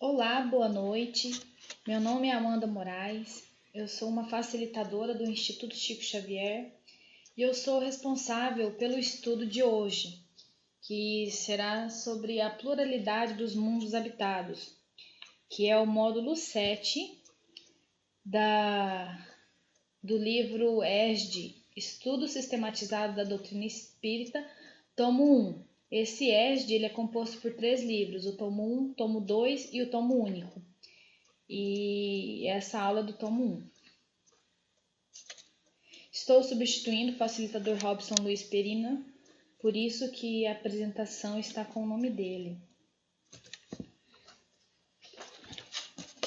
Olá, boa noite. Meu nome é Amanda Moraes. Eu sou uma facilitadora do Instituto Chico Xavier e eu sou responsável pelo estudo de hoje, que será sobre a pluralidade dos mundos habitados, que é o módulo 7 do livro ESD, Estudo Sistematizado da Doutrina Espírita, tomo 1. Esse ESD ele é composto por 3 livros, o tomo 1, tomo 2 e o tomo único. E essa aula é do tomo 1. Estou substituindo o facilitador Robson Luiz Perina, por isso que a apresentação está com o nome dele.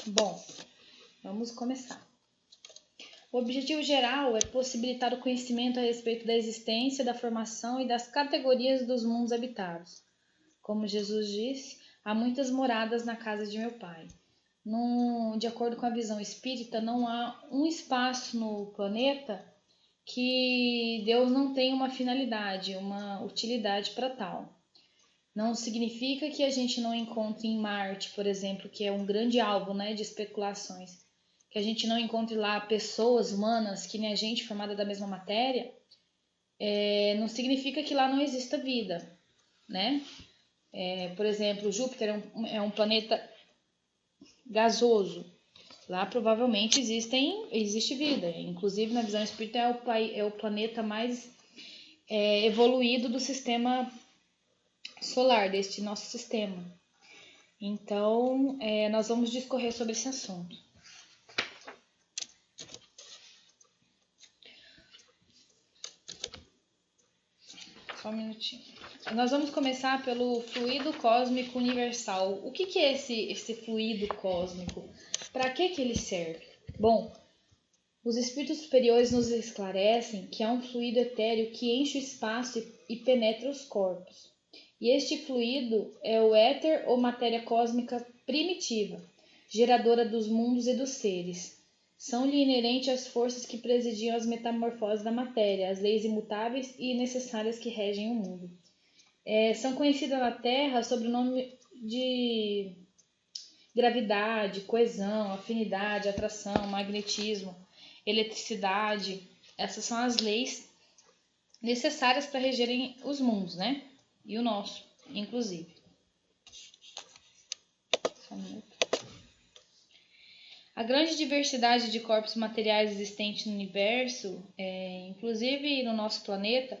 Bom, vamos começar. O objetivo geral é possibilitar o conhecimento a respeito da existência, da formação e das categorias dos mundos habitados. Como Jesus disse, há muitas moradas na casa de meu Pai. De acordo com a visão espírita, não há um espaço no planeta que Deus não tenha uma finalidade, uma utilidade para tal. Não significa que a gente não encontre em Marte, por exemplo, que é um grande alvo, de especulações, que a gente não encontre lá pessoas humanas que nem a gente, formada da mesma matéria, não significa que lá não exista vida, né? Por exemplo, Júpiter é um planeta gasoso. Lá provavelmente existe vida. Inclusive, na visão espírita, é o planeta mais evoluído do sistema solar, deste nosso sistema. Então, nós vamos discorrer sobre esse assunto. Só um minutinho. Nós vamos começar pelo fluido cósmico universal. O que é esse fluido cósmico? Para que ele serve? Bom, os espíritos superiores nos esclarecem que há um fluido etéreo que enche o espaço e penetra os corpos. E este fluido é o éter ou matéria cósmica primitiva, geradora dos mundos e dos seres. São-lhe inerentes as forças que presidiam as metamorfoses da matéria, as leis imutáveis e necessárias que regem o mundo. São conhecidas na Terra sob o nome de gravidade, coesão, afinidade, atração, magnetismo, eletricidade. Essas são as leis necessárias para regerem os mundos, E o nosso, inclusive. Só um minuto. A grande diversidade de corpos materiais existentes no universo, inclusive no nosso planeta,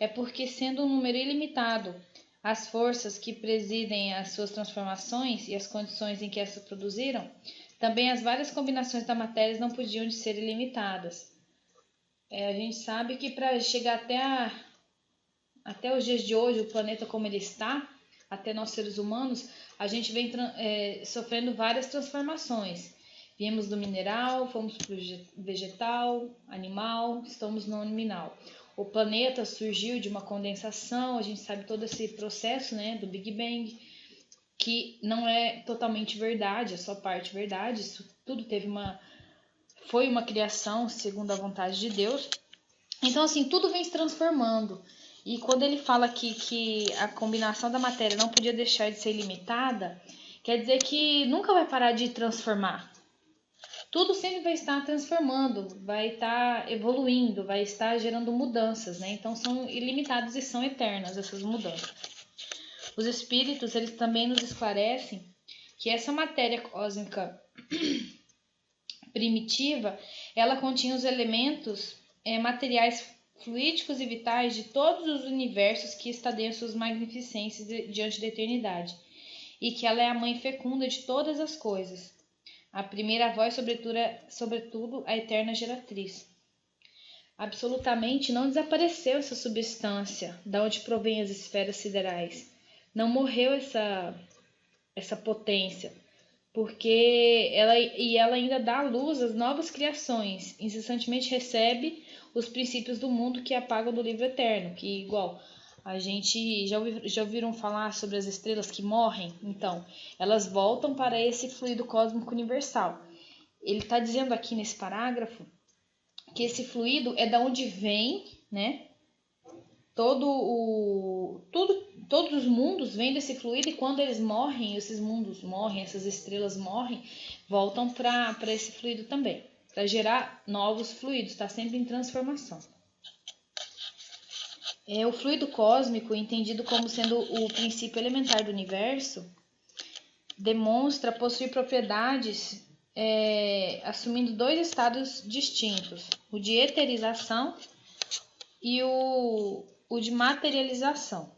é porque, sendo um número ilimitado, as forças que presidem as suas transformações e as condições em que essas produziram, também as várias combinações da matéria não podiam ser ilimitadas. A gente sabe que para chegar até os dias de hoje, o planeta como ele está, até nós seres humanos, a gente vem sofrendo várias transformações. Viemos do mineral, fomos para o vegetal, animal, estamos no nominal. O planeta surgiu de uma condensação, a gente sabe todo esse processo, do Big Bang, que não é totalmente verdade, é só parte verdade. Isso tudo foi uma criação segundo a vontade de Deus. Então, assim, tudo vem se transformando. E quando ele fala aqui que a combinação da matéria não podia deixar de ser ilimitada, quer dizer que nunca vai parar de transformar. Tudo sempre vai estar transformando, vai estar evoluindo, vai estar gerando mudanças, Então são ilimitadas e são eternas essas mudanças. Os espíritos, eles também nos esclarecem que essa matéria cósmica primitiva, ela continha os elementos materiais fluídicos e vitais de todos os universos que estadeiam suas magnificências diante da eternidade, e que ela é a mãe fecunda de todas as coisas, a primeira voz, sobretudo a eterna geratriz. Absolutamente não desapareceu essa substância, da onde provém as esferas siderais. Não morreu essa potência, porque ela ainda dá à luz as novas criações, incessantemente recebe os princípios do mundo que apagam do livro eterno, que igual a gente já ouviram falar sobre as estrelas que morrem? Então, elas voltam para esse fluido cósmico universal. Ele está dizendo aqui nesse parágrafo que esse fluido é da onde vem, tudo todos os mundos vêm desse fluido, e quando eles morrem, esses mundos morrem, essas estrelas morrem, voltam para esse fluido também, para gerar novos fluidos, está sempre em transformação. O fluido cósmico, entendido como sendo o princípio elementar do universo, demonstra possuir propriedades assumindo dois estados distintos, o de eterização e o de materialização.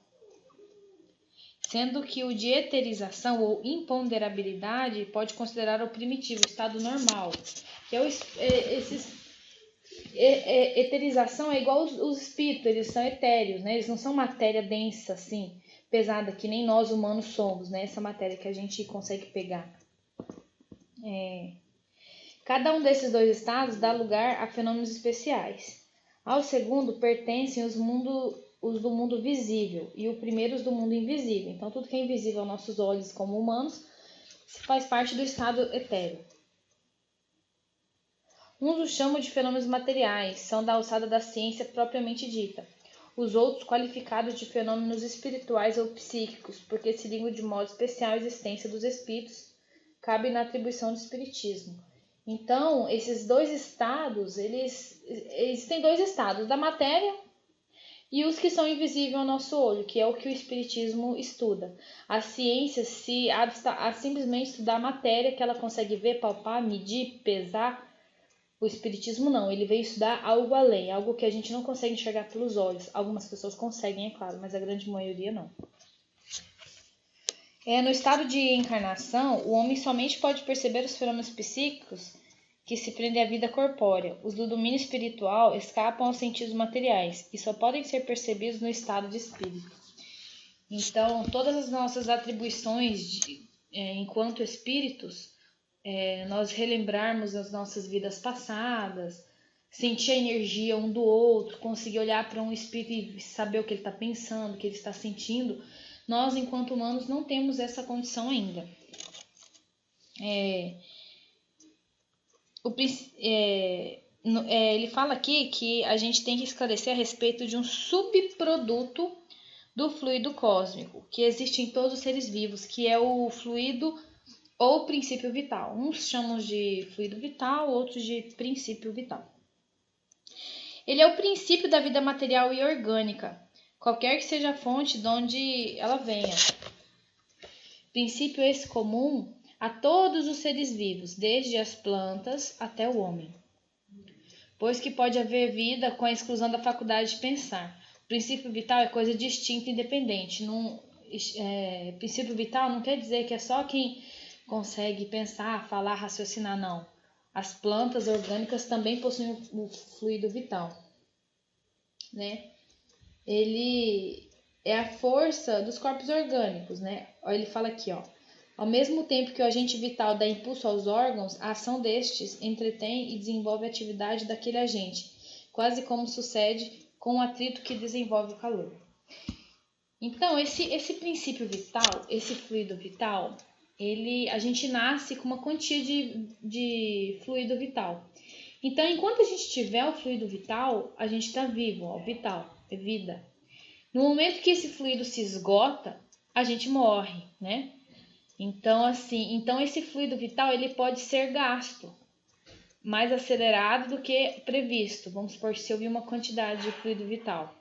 Sendo que o de eterização ou imponderabilidade pode considerar o primitivo, o estado normal. Que eterização é igual os espíritos, eles são etéreos, né? Eles não são matéria densa, assim, pesada, que nem nós humanos somos, né? Essa matéria que a gente consegue pegar. Cada um desses dois estados dá lugar a fenômenos especiais. Ao segundo pertencem os do mundo visível e o primeiro os do mundo invisível. Então, tudo que é invisível aos nossos olhos como humanos faz parte do estado etéreo. Uns os chamam de fenômenos materiais, são da alçada da ciência propriamente dita. Os outros qualificados de fenômenos espirituais ou psíquicos, porque se ligam de modo especial à existência dos espíritos, cabe na atribuição do espiritismo. Então, esses dois estados, existem dois estados, da matéria e os que são invisíveis ao nosso olho, que é o que o espiritismo estuda. A ciência se a simplesmente estudar a matéria, que ela consegue ver, palpar, medir, pesar. O espiritismo não, ele veio estudar algo além, algo que a gente não consegue enxergar pelos olhos. Algumas pessoas conseguem, é claro, mas a grande maioria não. No estado de encarnação, o homem somente pode perceber os fenômenos psíquicos que se prendem à vida corpórea. Os do domínio espiritual escapam aos sentidos materiais e só podem ser percebidos no estado de espírito. Então, todas as nossas atribuições enquanto espíritos, nós relembrarmos as nossas vidas passadas, sentir a energia um do outro, conseguir olhar para um espírito e saber o que ele está pensando, o que ele está sentindo, nós, enquanto humanos, não temos essa condição ainda. Ele fala aqui que a gente tem que esclarecer a respeito de um subproduto do fluido cósmico, que existe em todos os seres vivos, que é o fluido ou princípio vital. Uns chamam de fluido vital, outros de princípio vital. Ele é o princípio da vida material e orgânica, qualquer que seja a fonte de onde ela venha. Princípio esse comum a todos os seres vivos, desde as plantas até o homem. Pois que pode haver vida com a exclusão da faculdade de pensar. O princípio vital é coisa distinta e independente. Princípio vital não quer dizer que é só quem consegue pensar, falar, raciocinar, não. As plantas orgânicas também possuem o fluido vital, né? Ele é a força dos corpos orgânicos, né? Ele fala aqui, ó. Ao mesmo tempo que o agente vital dá impulso aos órgãos, a ação destes entretém e desenvolve a atividade daquele agente, quase como sucede com o atrito que desenvolve o calor. Então, esse princípio vital, esse fluido vital, a gente nasce com uma quantia de fluido vital. Então, enquanto a gente tiver o fluido vital, a gente está vivo, ó, vital, é vida. No momento que esse fluido se esgota, a gente morre, né? Então, esse fluido vital ele pode ser gasto mais acelerado do que previsto. Vamos supor, se eu vi uma quantidade de fluido vital,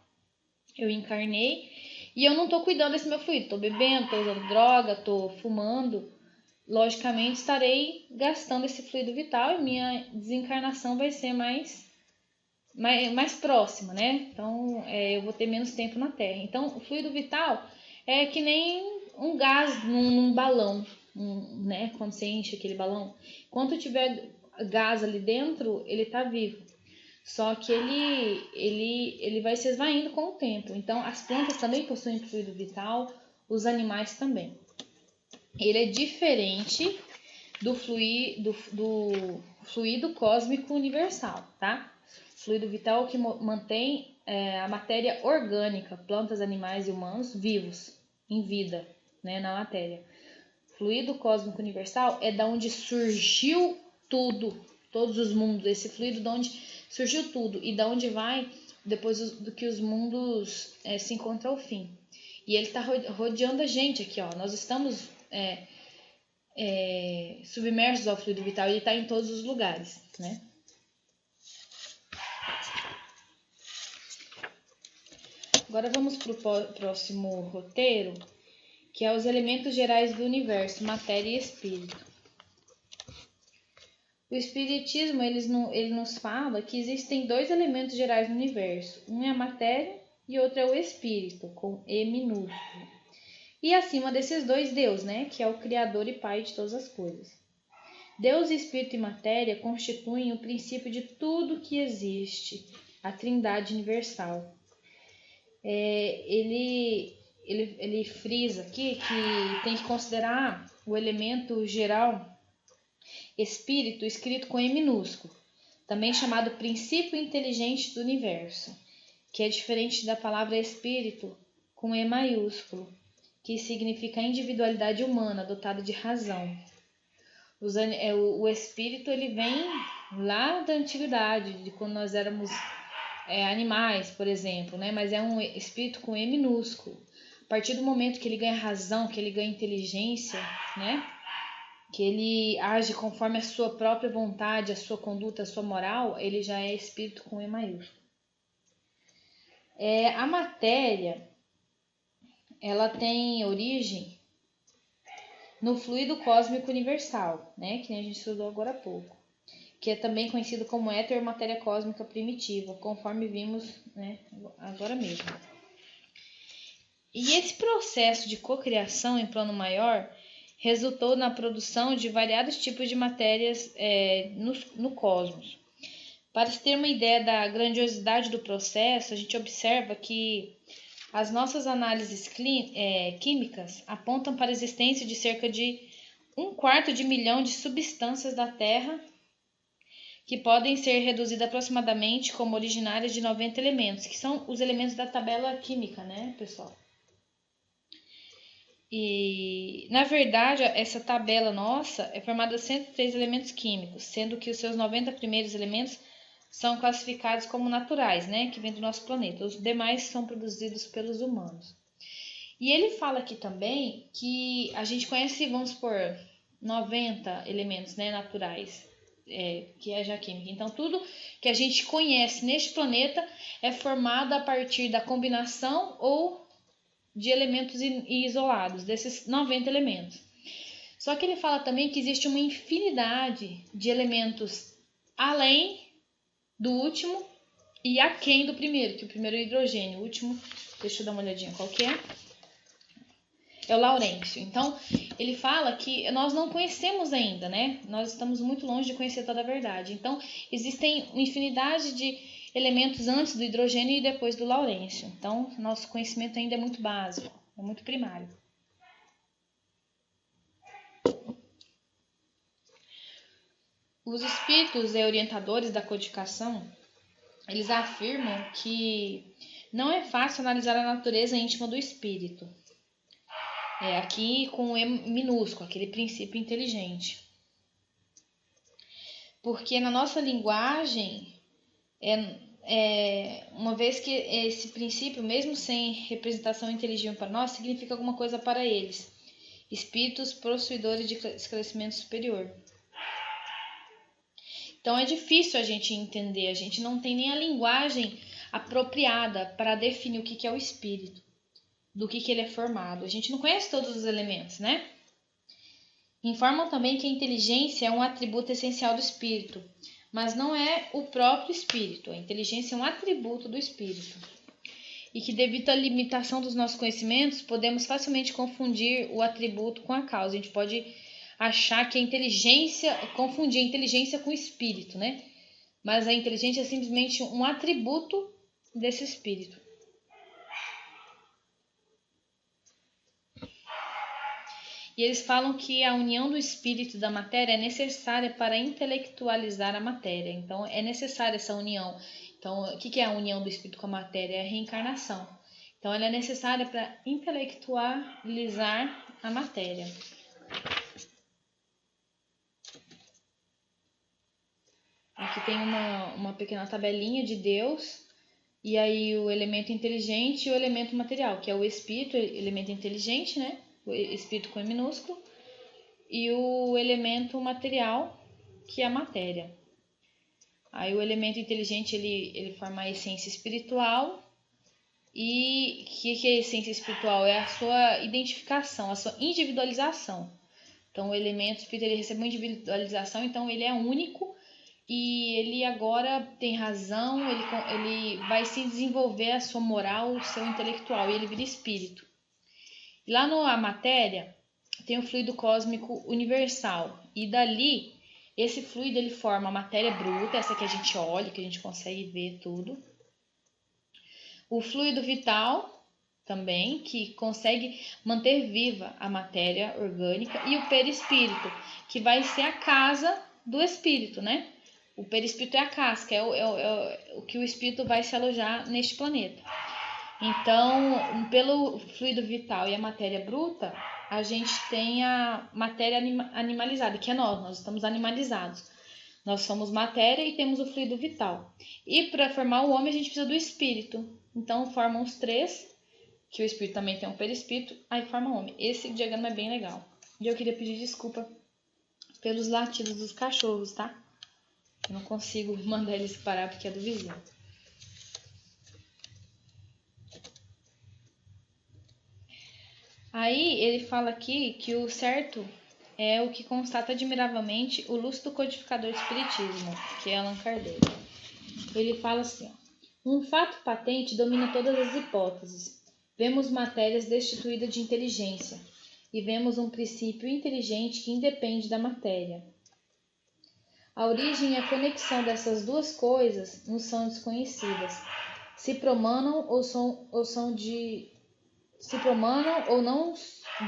eu encarnei e eu não estou cuidando desse meu fluido, estou bebendo, estou usando droga, estou fumando, logicamente estarei gastando esse fluido vital e minha desencarnação vai ser mais próxima, né? Então, eu vou ter menos tempo na Terra. Então, o fluido vital é que nem um gás num balão, né? Quando você enche aquele balão. Enquanto tiver gás ali dentro, ele está vivo. Só que ele vai se esvaindo com o tempo. Então, as plantas também possuem fluido vital, os animais também. Ele é diferente do fluido cósmico universal, tá? Fluido vital é o que mantém a matéria orgânica, plantas, animais e humanos vivos, em vida, né, na matéria. Fluido cósmico universal é da onde surgiu tudo, todos os mundos. Esse fluido de onde surgiu tudo e da onde vai depois do que os mundos se encontram ao fim. E ele está rodeando a gente aqui, ó. Nós estamos submersos ao fluido vital, ele está em todos os lugares, né? Agora vamos para o próximo roteiro, que é os elementos gerais do universo, matéria e espírito. O espiritismo ele nos fala que existem dois elementos gerais no universo. Um é a matéria e outro é o espírito, com E minúsculo. E acima desses dois, Deus, né, que é o Criador e Pai de todas as coisas. Deus, espírito e matéria constituem o princípio de tudo que existe, a Trindade universal. Ele frisa aqui que tem que considerar o elemento geral espírito escrito com E minúsculo, também chamado princípio inteligente do universo, que é diferente da palavra espírito com E maiúsculo, que significa individualidade humana dotada de razão. O espírito ele vem lá da antiguidade, de quando nós éramos animais, por exemplo, né? Mas é um espírito com E minúsculo. A partir do momento que ele ganha razão, que ele ganha inteligência, né? Que ele age conforme a sua própria vontade, a sua conduta, a sua moral, ele já é espírito com E maiúsculo. A matéria, ela tem origem no fluido cósmico universal, né? Que a gente estudou agora há pouco, que é também conhecido como éter, matéria cósmica primitiva, conforme vimos, né, agora mesmo. E esse processo de cocriação em plano maior resultou na produção de variados tipos de matérias no cosmos. Para se ter uma ideia da grandiosidade do processo, a gente observa que as nossas análises químicas apontam para a existência de cerca de 1/4 milhão de substâncias da Terra que podem ser reduzidas aproximadamente como originárias de 90 elementos, que são os elementos da tabela química, né, pessoal? E, na verdade, essa tabela nossa é formada de 103 elementos químicos, sendo que os seus 90 primeiros elementos são classificados como naturais, né, que vêm do nosso planeta. Os demais são produzidos pelos humanos. E ele fala aqui também que a gente conhece, vamos supor, 90 elementos, né, naturais, que é a química. Então, tudo que a gente conhece neste planeta é formado a partir da combinação ou de elementos isolados, desses 90 elementos. Só que ele fala também que existe uma infinidade de elementos além do último e aquém do primeiro, que o primeiro é o hidrogênio, o último, deixa eu dar uma olhadinha qual que é o laurêncio. Então, ele fala que nós não conhecemos ainda, né? Nós estamos muito longe de conhecer toda a verdade. Então, existem uma infinidade de elementos antes do hidrogênio e depois do laurêncio. Então, nosso conhecimento ainda é muito básico, é muito primário. Os espíritos orientadores da codificação, eles afirmam que não é fácil analisar a natureza íntima do espírito. Aqui com o E minúsculo, aquele princípio inteligente. Porque na nossa linguagem, uma vez que esse princípio, mesmo sem representação inteligível para nós, significa alguma coisa para eles. Espíritos possuidores de esclarecimento superior. Então é difícil a gente entender, a gente não tem nem a linguagem apropriada para definir o que é o espírito, do que ele é formado. A gente não conhece todos os elementos, né? Informam também que a inteligência é um atributo essencial do espírito, mas não é o próprio espírito. A inteligência é um atributo do espírito. E que, devido à limitação dos nossos conhecimentos, podemos facilmente confundir o atributo com a causa. A gente pode achar que a inteligência, confundir a inteligência com o espírito, né? Mas a inteligência é simplesmente um atributo desse espírito. E eles falam que a união do espírito e da matéria é necessária para intelectualizar a matéria. Então, é necessária essa união. Então, o que é a união do espírito com a matéria? É a reencarnação. Então, ela é necessária para intelectualizar a matéria. Aqui tem uma pequena tabelinha de Deus E aí o elemento inteligente e o elemento material, que é o espírito, elemento inteligente, né? O espírito com E minúsculo, e o elemento material, que é a matéria. Aí o elemento inteligente ele forma a essência espiritual. E o que é a essência espiritual? É a sua identificação, a sua individualização. Então o elemento espírito ele recebe uma individualização, então ele é único e ele agora tem razão, ele vai se desenvolver a sua moral, o seu intelectual, e ele vira espírito. E lá na matéria tem o fluido cósmico universal, e dali esse fluido ele forma a matéria bruta, essa que a gente olha, que a gente consegue ver tudo. O fluido vital também, que consegue manter viva a matéria orgânica, e o perispírito, que vai ser a casa do espírito, né? O perispírito é a casca, é o que o espírito vai se alojar neste planeta. Então, pelo fluido vital e a matéria bruta, a gente tem a matéria animalizada, que é nós estamos animalizados. Nós somos matéria e temos o fluido vital. E para formar o homem, a gente precisa do espírito. Então, formam os três, que o espírito também tem um perispírito, aí forma o homem. Esse diagrama é bem legal. E eu queria pedir desculpa pelos latidos dos cachorros, tá? Eu não consigo mandar eles parar porque é do vizinho. Aí ele fala aqui que o certo é o que constata admiravelmente o lúcido codificador do espiritismo, que é Allan Kardec. Ele fala assim, ó, um fato patente domina todas as hipóteses. Vemos matérias destituídas de inteligência e vemos um princípio inteligente que independe da matéria. A origem e a conexão dessas duas coisas nos são desconhecidas. Se promanam ou não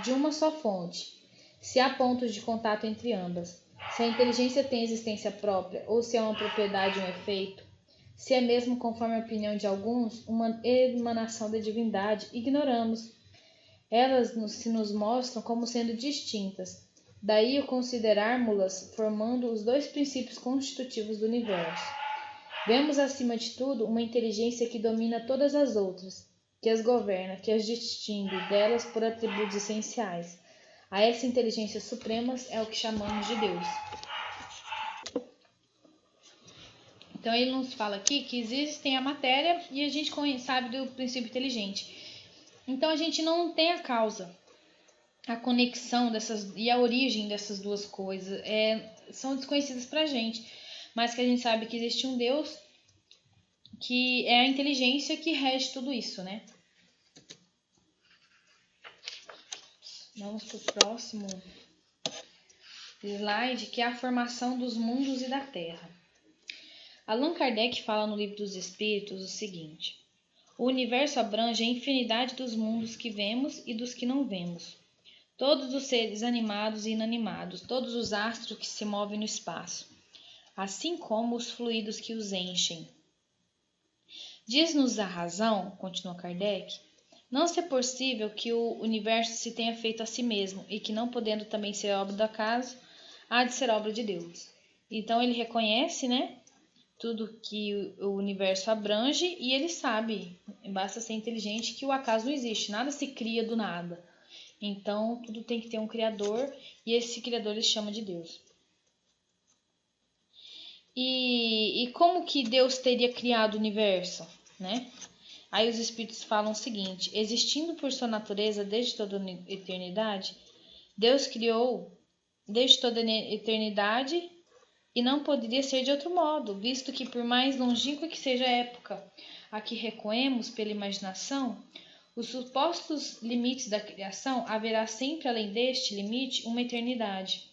de uma só fonte. Se há pontos de contato entre ambas. Se a inteligência tem existência própria ou se é uma propriedade e um efeito. Se é mesmo, conforme a opinião de alguns, uma emanação da divindade, ignoramos. Elas se nos mostram como sendo distintas. Daí o considerarmos-las formando os dois princípios constitutivos do universo. Vemos, acima de tudo, uma inteligência que domina todas as outras, que as governa, que as distingue delas por atributos essenciais. A essa inteligência suprema é o que chamamos de Deus. Então ele nos fala aqui que existem a matéria e a gente sabe do princípio inteligente. Então a gente não tem a causa, a conexão dessas e a origem dessas duas coisas são desconhecidas pra gente, mas que a gente sabe que existe um Deus que é a inteligência que rege tudo isso, né? Vamos para o próximo slide, que é a formação dos mundos e da Terra. Allan Kardec fala no Livro dos Espíritos o seguinte: o universo abrange a infinidade dos mundos que vemos e dos que não vemos. Todos os seres animados e inanimados, todos os astros que se movem no espaço, assim como os fluidos que os enchem. Diz-nos a razão, continua Kardec, não ser possível que o universo se tenha feito a si mesmo e que, não podendo também ser obra do acaso, há de ser obra de Deus. Então ele reconhece, né, tudo que o universo abrange e ele sabe, basta ser inteligente, que o acaso não existe, nada se cria do nada. Então tudo tem que ter um criador e esse criador ele chama de Deus. E como que Deus teria criado o universo, né? Aí os espíritos falam o seguinte: existindo por sua natureza desde toda a eternidade, Deus criou desde toda a eternidade e não poderia ser de outro modo, visto que por mais longínqua que seja a época a que recuemos pela imaginação, os supostos limites da criação, haverá sempre além deste limite uma eternidade,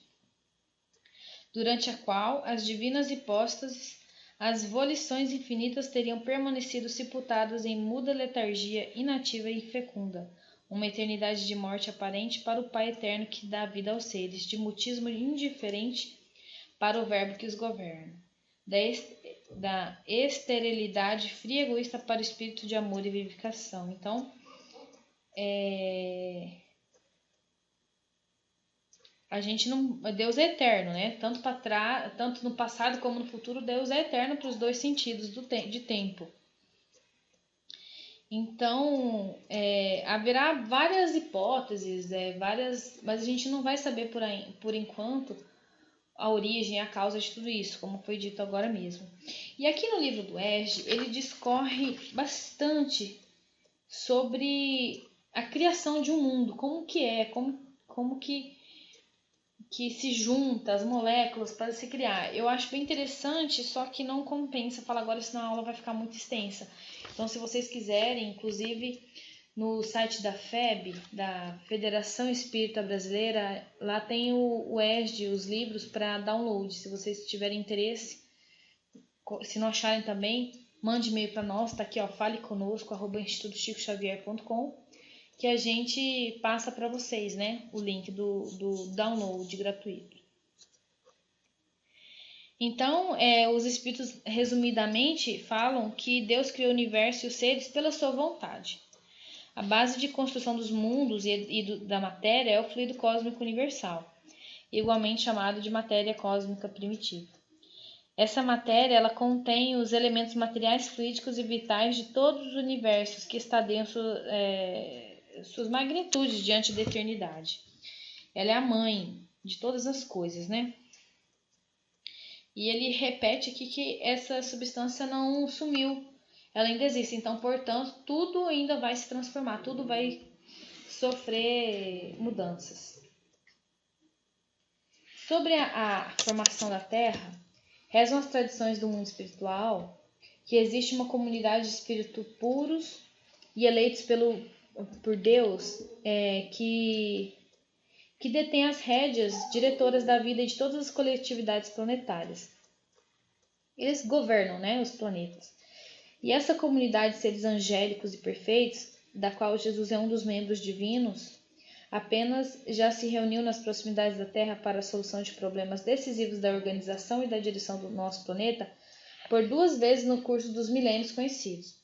durante a qual as divinas hipóstases, as volições infinitas teriam permanecido sepultadas em muda letargia inativa e infecunda, uma eternidade de morte aparente para o Pai eterno que dá vida aos seres, de mutismo indiferente para o verbo que os governa, da esterilidade fria e egoísta para o espírito de amor e vivificação. Então, a gente não, Deus é eterno, né? Tanto no passado como no futuro, Deus é eterno para os dois sentidos de tempo. Então, haverá várias hipóteses, mas a gente não vai saber por enquanto a origem, a causa de tudo isso, como foi dito agora mesmo. E aqui no livro do Ege, ele discorre bastante sobre a criação de um mundo, como que se junta as moléculas para se criar. Eu acho bem interessante, só que não compensa falar agora, senão a aula vai ficar muito extensa. Então, se vocês quiserem, inclusive no site da FEB, da Federação Espírita Brasileira, lá tem o ESD, os livros para download. Se vocês tiverem interesse, se não acharem também, mande e-mail para nós, tá aqui, ó, faleconosco@institutochicoxavier.com, que a gente passa para vocês, né, o link do download gratuito. Então, os espíritos, resumidamente, falam que Deus criou o universo e os seres pela sua vontade. A base de construção dos mundos da matéria é o fluido cósmico universal, igualmente chamado de matéria cósmica primitiva. Essa matéria ela contém os elementos materiais, fluídicos e vitais de todos os universos que estadeiam suas magnitudes diante da eternidade. Ela é a mãe de todas as coisas, né? E ele repete aqui que essa substância não sumiu, ela ainda existe. Então, portanto, tudo ainda vai se transformar, tudo vai sofrer mudanças. Sobre a formação da Terra, rezam as tradições do mundo espiritual que existe uma comunidade de espíritos puros e eleitos por Deus que detém as rédeas diretoras da vida de todas as coletividades planetárias. Eles governam, né, os planetas. E essa comunidade de seres angélicos e perfeitos, da qual Jesus é um dos membros divinos, apenas já se reuniu nas proximidades da Terra para a solução de problemas decisivos da organização e da direção do nosso planeta por 2 vezes no curso dos milênios conhecidos.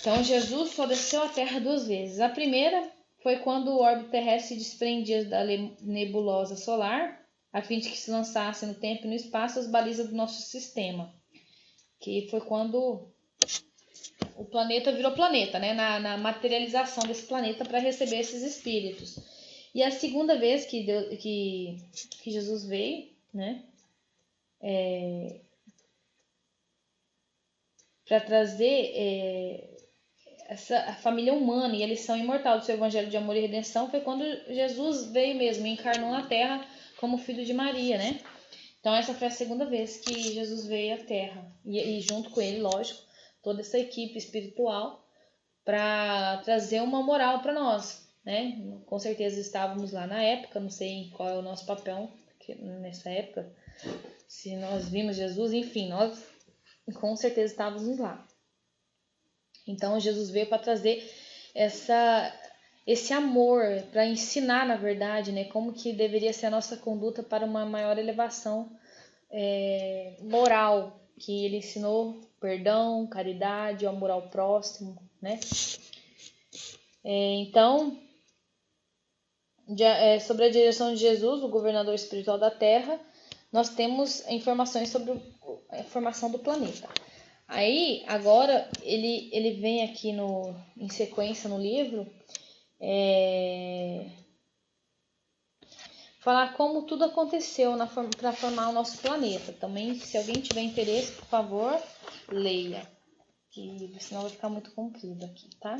Então, Jesus só desceu à Terra 2 vezes. A primeira foi quando o orbe terrestre se desprendia da nebulosa solar, a fim de que se lançasse no tempo e no espaço as balizas do nosso sistema, que foi quando o planeta virou planeta, né? Na materialização desse planeta para receber esses espíritos. E a segunda vez que Jesus veio, né? Para trazer a família humana e a lição imortal do seu evangelho de amor e redenção, foi quando Jesus veio mesmo, encarnou na Terra como filho de Maria, né? Então essa foi a segunda vez que Jesus veio à Terra. E junto com ele, lógico, toda essa equipe espiritual para trazer uma moral para nós, né? Com certeza estávamos lá na época, não sei qual é o nosso papel nessa época, se nós vimos Jesus, enfim, nós com certeza estávamos lá. Então Jesus veio para trazer esse amor, para ensinar, na verdade, né, como que deveria ser a nossa conduta para uma maior elevação moral, que ele ensinou perdão, caridade, o amor ao próximo, né? Então, sobre a direção de Jesus, o governador espiritual da Terra, nós temos informações sobre a formação do planeta. Aí, agora, ele vem aqui em sequência no livro, falar como tudo aconteceu para formar o nosso planeta. Também, se alguém tiver interesse, por favor, leia, que senão vai ficar muito comprido aqui, tá?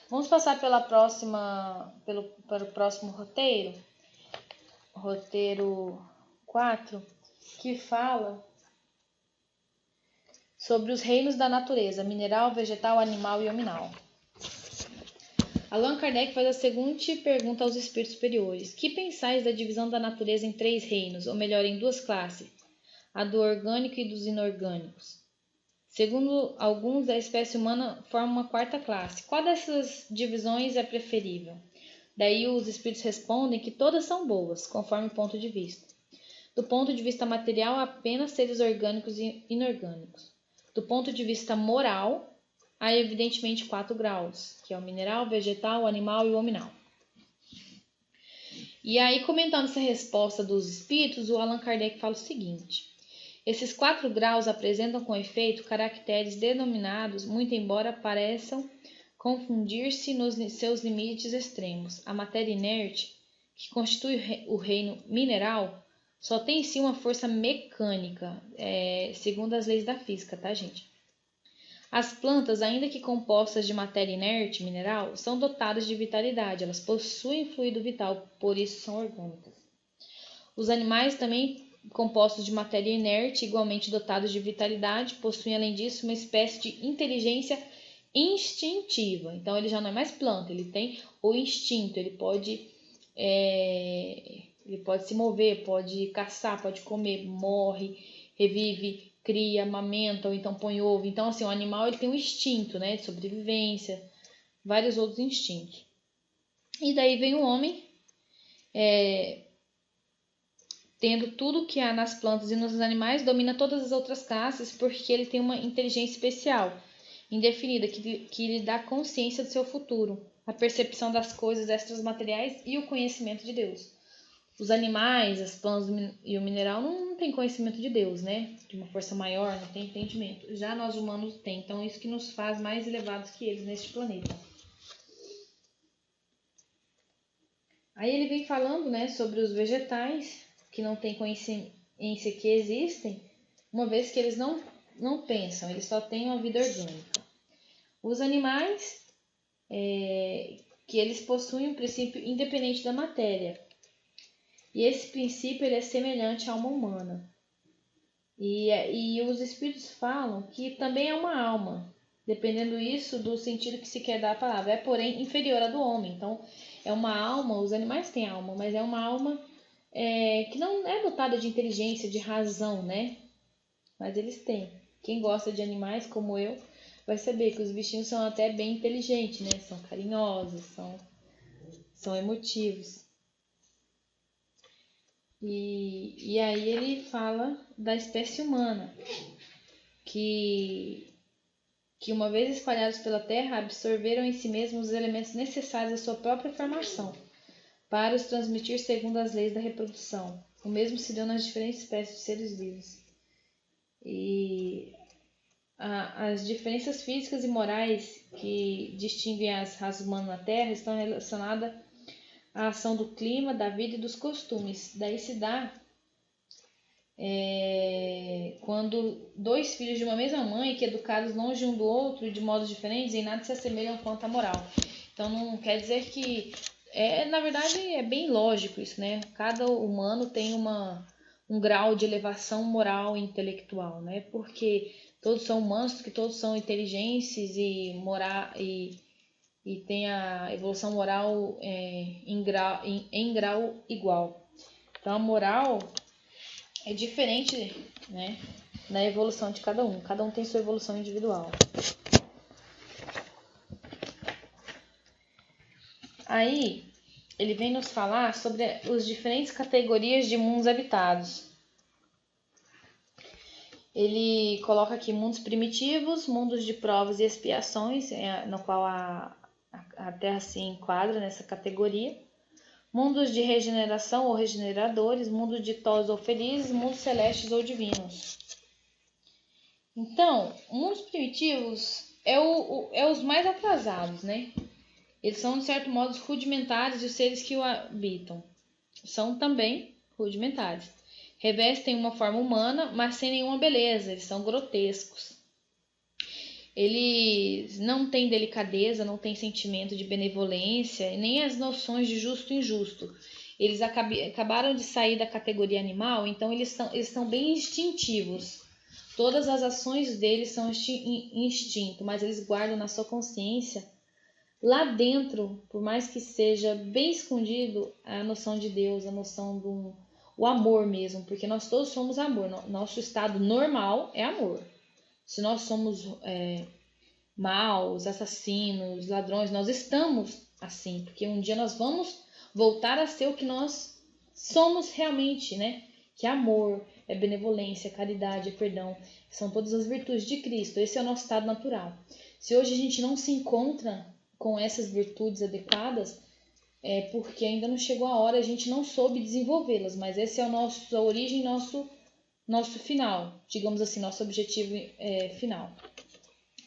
Vamos passar para o próximo roteiro, roteiro 4, que fala sobre os reinos da natureza, mineral, vegetal, animal e hominal. Allan Kardec faz a seguinte pergunta aos espíritos superiores: que pensais da divisão da natureza em 3 reinos, ou melhor, em 2 classes, a do orgânico e dos inorgânicos? Segundo alguns, a espécie humana forma uma 4ª classe. Qual dessas divisões é preferível? Daí os espíritos respondem que todas são boas, conforme o ponto de vista. Do ponto de vista material, apenas seres orgânicos e inorgânicos. Do ponto de vista moral, há evidentemente 4 graus, que é o mineral, vegetal, o animal e o hominal. E aí, comentando essa resposta dos espíritos, o Allan Kardec fala o seguinte: Esses 4 graus apresentam com efeito caracteres denominados, muito embora pareçam confundir-se nos seus limites extremos. A matéria inerte, que constitui o reino mineral, só tem em si uma força mecânica, segundo as leis da física, tá, gente? As plantas, ainda que compostas de matéria inerte, mineral, são dotadas de vitalidade, elas possuem fluido vital, por isso são orgânicas. Os animais também compostos de matéria inerte, igualmente dotados de vitalidade, possuem, além disso, uma espécie de inteligência instintiva. Então, ele já não é mais planta, ele tem o instinto, ele pode se mover, pode caçar, pode comer, morre, revive, cria, amamenta, ou então põe ovo. Então, assim, o animal ele tem um instinto, né, de sobrevivência, vários outros instintos. E daí vem o homem, tendo tudo que há nas plantas e nos animais, domina todas as outras classes porque ele tem uma inteligência especial, indefinida, que lhe dá consciência do seu futuro, a percepção das coisas extramateriais e o conhecimento de Deus. Os animais, as plantas e o mineral não têm conhecimento de Deus, né? De uma força maior, não tem entendimento. Já nós humanos tem, então isso que nos faz mais elevados que eles neste planeta. Aí ele vem falando, né, sobre os vegetais, que não têm consciência que existem, uma vez que eles não pensam, eles só têm uma vida orgânica. Os animais, que eles possuem um princípio independente da matéria. E esse princípio ele é semelhante à alma humana. E os espíritos falam que também é uma alma, dependendo isso do sentido que se quer dar à palavra. É, porém, inferior à do homem. Então, é uma alma, os animais têm alma, mas é uma alma que não é dotada de inteligência, de razão, né? Mas eles têm. Quem gosta de animais, como eu, vai saber que os bichinhos são até bem inteligentes, né? São carinhosos, são emotivos. E aí ele fala da espécie humana, que uma vez espalhados pela Terra, absorveram em si mesmos os elementos necessários à sua própria formação, para os transmitir segundo as leis da reprodução. O mesmo se deu nas diferentes espécies de seres vivos. E as diferenças físicas e morais que distinguem as raças humanas na Terra estão relacionadas à ação do clima, da vida e dos costumes. Daí se dá quando 2 filhos de uma mesma mãe, que educados longe um do outro e de modos diferentes, em nada se assemelham quanto à moral. Então não quer dizer que... na verdade é bem lógico isso, né? Cada humano tem um grau de elevação moral e intelectual, né? Porque todos são humanos, que todos são inteligentes e tem a evolução moral em grau igual. Então a moral é diferente, né, na evolução de cada um. Cada um tem sua evolução individual. Aí ele vem nos falar sobre as diferentes categorias de mundos habitados. Ele coloca aqui mundos primitivos, mundos de provas e expiações, no qual a Terra se enquadra nessa categoria. Mundos de regeneração ou regeneradores, mundos ditosos ou felizes, mundos celestes ou divinos. Então, mundos primitivos é os mais atrasados, né? Eles são, de certo modo, rudimentares e os seres que o habitam são também rudimentares. Revestem uma forma humana, mas sem nenhuma beleza, eles são grotescos. Eles não têm delicadeza, não têm sentimento de benevolência, nem as noções de justo e injusto. Eles acabaram de sair da categoria animal, então eles são bem instintivos. Todas as ações deles são instinto, mas eles guardam na sua consciência, lá dentro, por mais que seja bem escondido, a noção de Deus, a noção o amor mesmo, porque nós todos somos amor. Nosso estado normal é amor. Se nós somos maus, assassinos, ladrões, nós estamos assim, porque um dia nós vamos voltar a ser o que nós somos realmente, né? Que é amor, é benevolência, é caridade, é perdão, são todas as virtudes de Cristo. Esse é o nosso estado natural. Se hoje a gente não se encontra com essas virtudes adequadas, é porque ainda não chegou a hora, a gente não soube desenvolvê-las, mas essa é a origem, nosso nosso final, digamos assim, nosso objetivo final.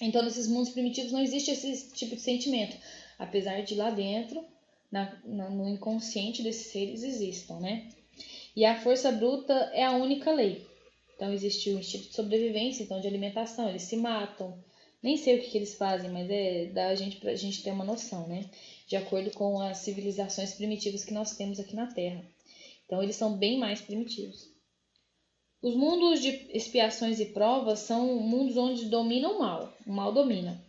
Então, nesses mundos primitivos não existe esse tipo de sentimento, apesar de lá dentro, no inconsciente desses seres existam, né? E a força bruta é a única lei. Então, existe o instinto de sobrevivência, então de alimentação, eles se matam. Nem sei o que eles fazem, mas da gente pra gente ter uma noção, né? De acordo com as civilizações primitivas que nós temos aqui na Terra. Então, eles são bem mais primitivos. Os mundos de expiações e provas são mundos onde domina o mal domina.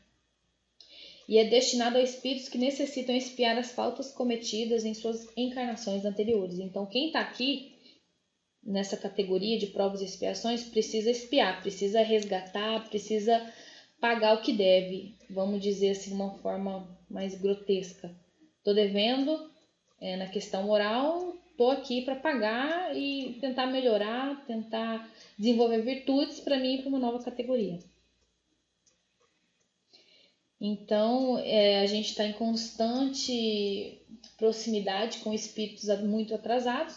E é destinado a espíritos que necessitam expiar as faltas cometidas em suas encarnações anteriores. Então, quem está aqui nessa categoria de provas e expiações precisa expiar, precisa resgatar, precisa pagar o que deve. Vamos dizer assim de uma forma mais grotesca. Estou devendo na questão moral, estou aqui para pagar e tentar melhorar, tentar desenvolver virtudes para mim e para uma nova categoria. Então, a gente está em constante proximidade com espíritos muito atrasados.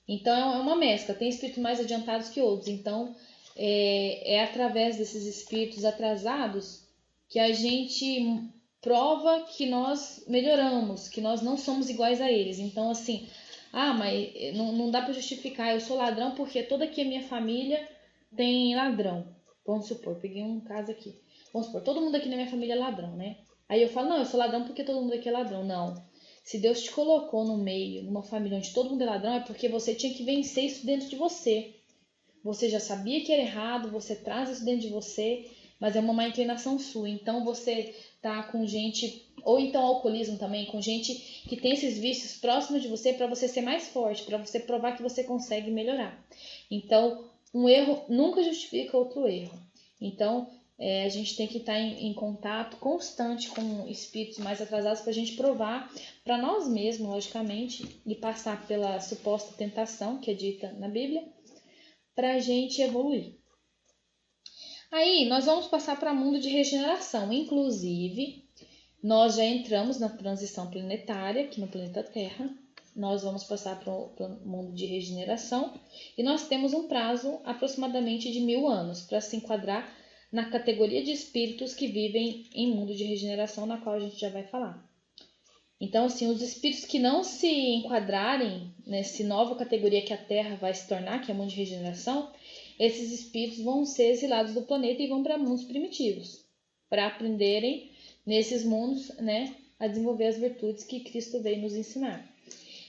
Então, é uma mescla. Tem espíritos mais adiantados que outros. Então, é através desses espíritos atrasados que a gente prova que nós melhoramos, que nós não somos iguais a eles. Então, assim, mas não dá para justificar. Eu sou ladrão porque toda aqui a minha família tem ladrão. Vamos supor, peguei um caso aqui. Vamos supor, todo mundo aqui na minha família é ladrão, né? Aí eu falo, não, eu sou ladrão porque todo mundo aqui é ladrão. Não. Se Deus te colocou no meio, numa família onde todo mundo é ladrão, é porque você tinha que vencer isso dentro de você. Você já sabia que era errado, você traz isso dentro de você, mas é uma má inclinação sua. Então você tá com gente, ou então alcoolismo também, com gente que tem esses vícios próximos de você para você ser mais forte, para você provar que você consegue melhorar. Então, um erro nunca justifica outro erro. Então, a gente tem que estar em contato constante com espíritos mais atrasados para a gente provar para nós mesmos, logicamente, e passar pela suposta tentação que é dita na Bíblia, para a gente evoluir. Aí, nós vamos passar para o mundo de regeneração. Inclusive, nós já entramos na transição planetária, aqui no planeta Terra. Nós vamos passar para o mundo de regeneração. E nós temos um prazo aproximadamente de 1000 anos para se enquadrar na categoria de espíritos que vivem em mundo de regeneração, na qual a gente já vai falar. Então, assim, os espíritos que não se enquadrarem nessa nova categoria que a Terra vai se tornar, que é o mundo de regeneração, esses espíritos vão ser exilados do planeta e vão para mundos primitivos, para aprenderem nesses mundos, né, a desenvolver as virtudes que Cristo veio nos ensinar.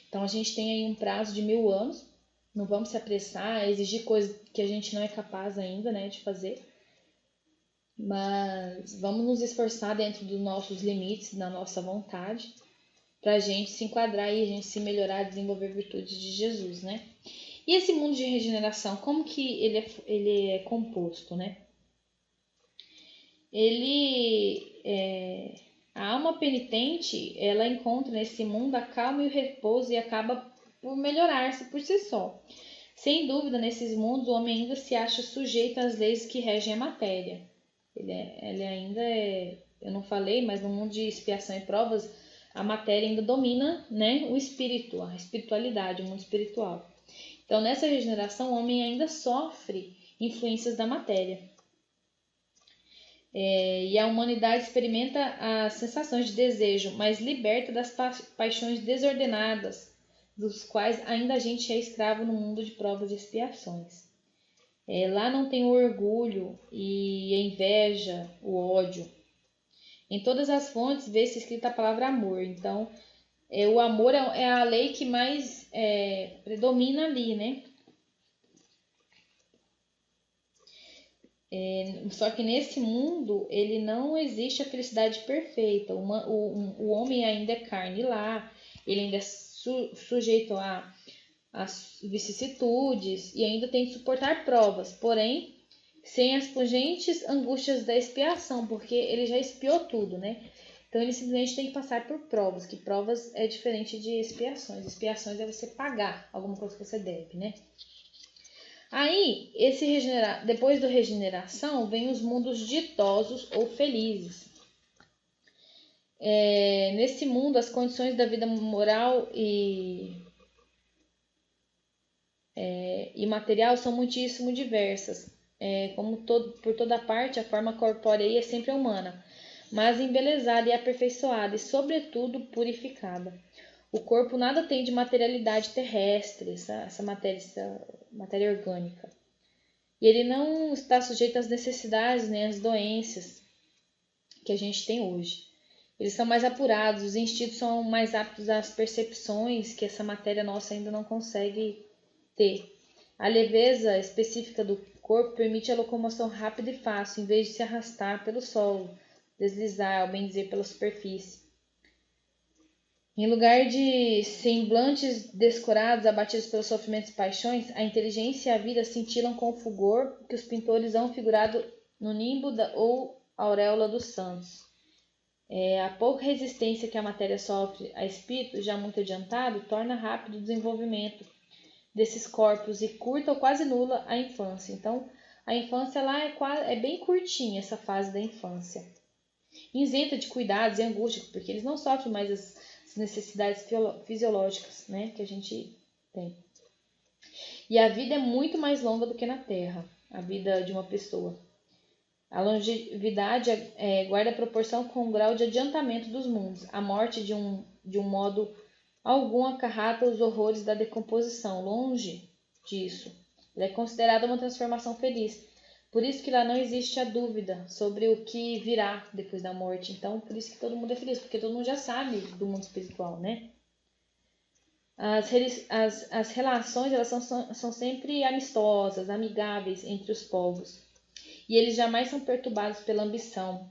Então, a gente tem aí um prazo de 1000 anos, não vamos se apressar, exigir coisas que a gente não é capaz ainda, né, de fazer, mas vamos nos esforçar dentro dos nossos limites, da nossa vontade, para a gente se enquadrar e a gente se melhorar, desenvolver virtudes de Jesus, né? E esse mundo de regeneração, como que ele é composto, né? A alma penitente, ela encontra nesse mundo a calma e o repouso e acaba por melhorar-se por si só. Sem dúvida, nesses mundos, o homem ainda se acha sujeito às leis que regem a matéria. Ele ainda eu não falei, mas no mundo de expiação e provas, a matéria ainda domina, né, o espírito, a espiritualidade, o mundo espiritual. Então, nessa regeneração, o homem ainda sofre influências da matéria. E a humanidade experimenta as sensações de desejo, mas liberta das paixões desordenadas, dos quais ainda a gente é escravo no mundo de provas e expiações. Lá não tem o orgulho e a inveja, o ódio. Em todas as fontes vê-se escrita a palavra amor. Então, o amor é a lei que mais predomina ali, né? Só que nesse mundo, ele não existe a felicidade perfeita. O homem ainda é carne lá, ele ainda é sujeito às vicissitudes e ainda tem que suportar provas, porém, sem as pungentes angústias da expiação, porque ele já expiou tudo, né? Então ele simplesmente tem que passar por provas, que provas é diferente de expiações. Expiações é você pagar alguma coisa que você deve, né? Aí, depois da regeneração, vem os mundos ditosos ou felizes. Nesse mundo, as condições da vida moral e e material são muitíssimo diversas. Por toda parte, a forma corpórea é sempre humana, mas embelezada e aperfeiçoada e, sobretudo, purificada. O corpo nada tem de materialidade terrestre, essa matéria orgânica. E ele não está sujeito às necessidades nem às doenças que a gente tem hoje. Eles são mais apurados, os instintos são mais aptos às percepções que essa matéria nossa ainda não consegue ter. A leveza específica do corpo permite a locomoção rápida e fácil, em vez de se arrastar pelo solo, deslizar, ao bem dizer, pela superfície. Em lugar de semblantes descurados, abatidos pelos sofrimentos e paixões, a inteligência e a vida cintilam com o fulgor que os pintores hão figurado no nimbo ou auréola dos santos. A pouca resistência que a matéria sofre a espírito já muito adiantado torna rápido o desenvolvimento desses corpos e curta ou quase nula a infância. Então, a infância lá é bem curtinha, essa fase da infância. Isenta de cuidados e angústia, porque eles não sofrem mais as necessidades fisiológicas, né, que a gente tem. E a vida é muito mais longa do que na Terra, a vida de uma pessoa. A longevidade guarda proporção com o grau de adiantamento dos mundos. A morte, de um modo algum, acarrata os horrores da decomposição. Longe disso. Ela é considerada uma transformação feliz. Por isso que lá não existe a dúvida sobre o que virá depois da morte. Então, por isso que todo mundo é feliz, porque todo mundo já sabe do mundo espiritual, né? As relações elas são sempre amistosas, amigáveis entre os povos. E eles jamais são perturbados pela ambição,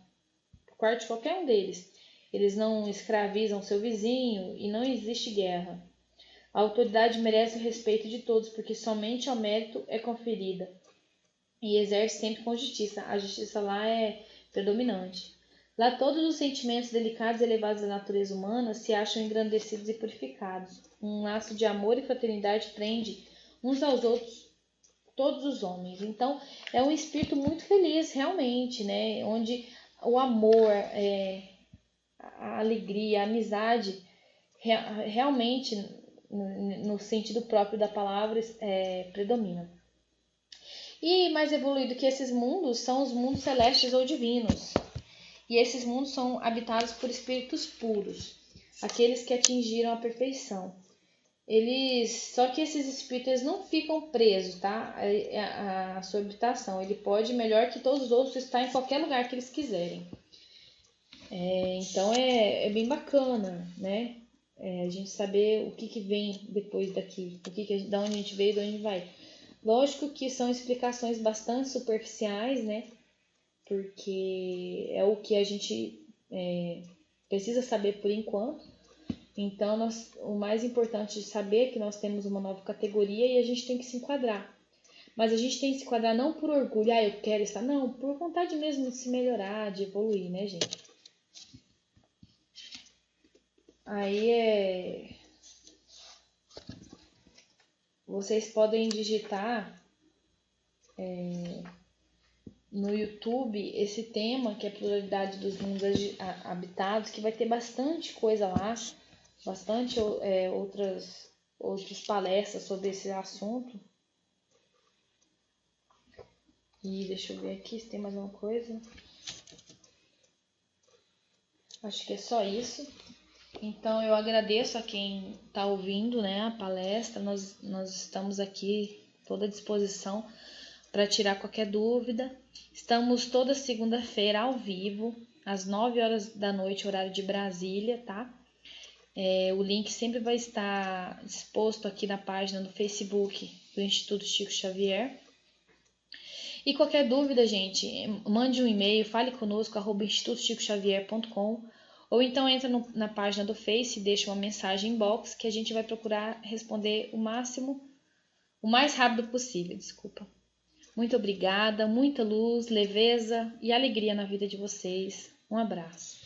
por parte de qualquer um deles. Eles não escravizam seu vizinho e não existe guerra. A autoridade merece o respeito de todos, porque somente ao mérito é conferida. E exerce sempre com justiça. A justiça lá é predominante. Lá todos os sentimentos delicados e elevados da natureza humana se acham engrandecidos e purificados. Um laço de amor e fraternidade prende uns aos outros todos os homens. Então, é um espírito muito feliz, realmente, né? Onde o amor, a alegria, a amizade, realmente, no sentido próprio da palavra, predomina. E mais evoluído que esses mundos são os mundos celestes ou divinos. E esses mundos são habitados por espíritos puros, aqueles que atingiram a perfeição. Só que esses espíritos não ficam presos, tá? A sua habitação. Ele pode, melhor que todos os outros, estar em qualquer lugar que eles quiserem. Então é bem bacana, né? A gente saber o que vem depois daqui, da onde a gente veio e de onde a gente vai. Lógico que são explicações bastante superficiais, né? Porque é o que a gente precisa saber por enquanto. Então, o mais importante de saber é que nós temos uma nova categoria e a gente tem que se enquadrar. Mas a gente tem que se enquadrar não por orgulho, eu quero estar, não, por vontade mesmo de se melhorar, de evoluir, né, gente? Aí vocês podem digitar no YouTube esse tema, que é a pluralidade dos mundos habitados, que vai ter bastante coisa lá, bastante outras palestras sobre esse assunto. E deixa eu ver aqui se tem mais alguma coisa. Acho que é só isso. Então eu agradeço a quem está ouvindo, né, a palestra. Nós estamos aqui toda à disposição para tirar qualquer dúvida. Estamos toda segunda-feira ao vivo, às 9 horas da noite, horário de Brasília, tá? O link sempre vai estar exposto aqui na página do Facebook do Instituto Chico Xavier. E qualquer dúvida, gente, mande um e-mail, fale conosco, @institutochicoxavier.com, ou então entra na página do Face e deixa uma mensagem inbox que a gente vai procurar responder o mais rápido possível, desculpa. Muito obrigada, muita luz, leveza e alegria na vida de vocês. Um abraço.